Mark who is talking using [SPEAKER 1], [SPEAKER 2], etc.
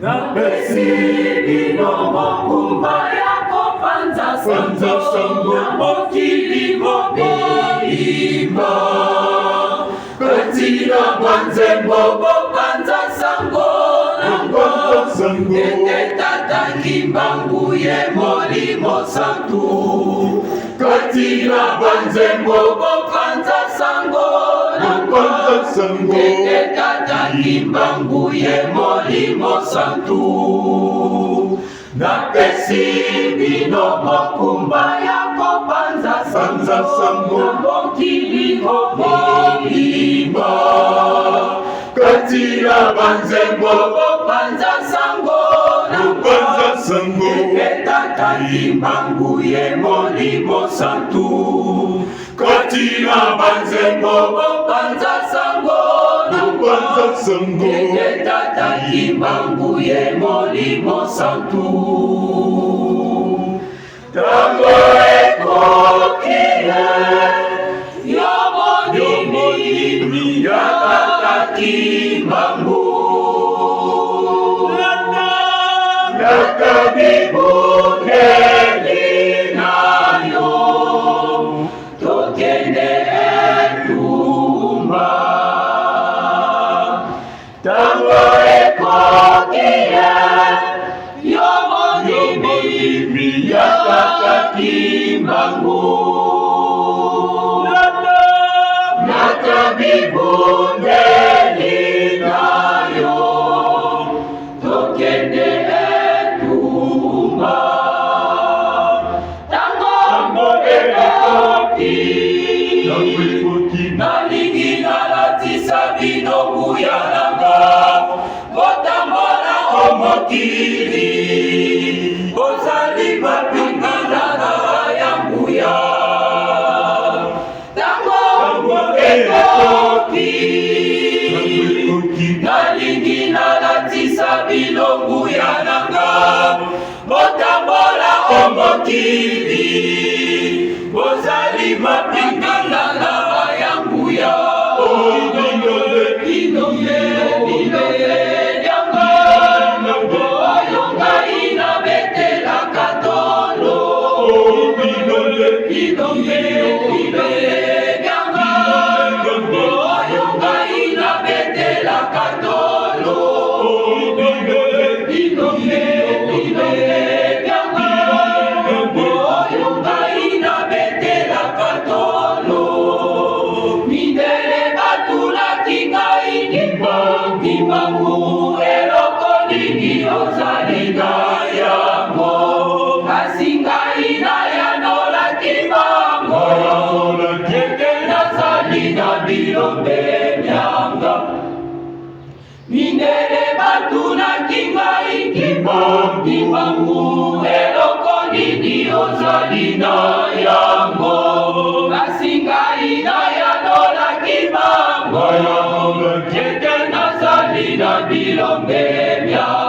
[SPEAKER 1] napesi bino mokumba yako panza sango mokili mobimba katina mwanzembo bopanza sango nango ete tata kimbangu ye molimo santu katina mwanzembo bopanza sango nango ete tata kimbangu ye molimo santu napesi bino mokumba yako panza sango mokili mobimba katina banzembo bopanza sango ete tata kimbangu ye molimo santu katina banzembo bopanza sango ete tata kimbangu ye molimo santu tango ekokie yo monimi ya tata kimbangu nakabibuneli nayo tokende etumba tango ekokie yo monimi ya tata kimbangu nakabibuneli nayo tokende etumba tango ekoki nalingi nalatisa bino kuyalanga botambola omokili bozali bapingana na yanguya tango ekoki nalingi nalatisa bilongu ya nanga botambola omokili bozali mapingana na yanguya binonge lyanga oyo ngai nabetelaka tolo binonge lyanga oyo ngai nabetelaka tolo binonge lyanga oyo ngai nabetelaka tolo mindele batulaki ngai kimbangu eloko nini ozali na yango kasi ngai nayanolaki bango ete nazali na bilombe myanga mindele batulaki ngai kimbangu eloko nini ozali na yango kasi ngai nayanolaki bango ete nazali na bilombe myanga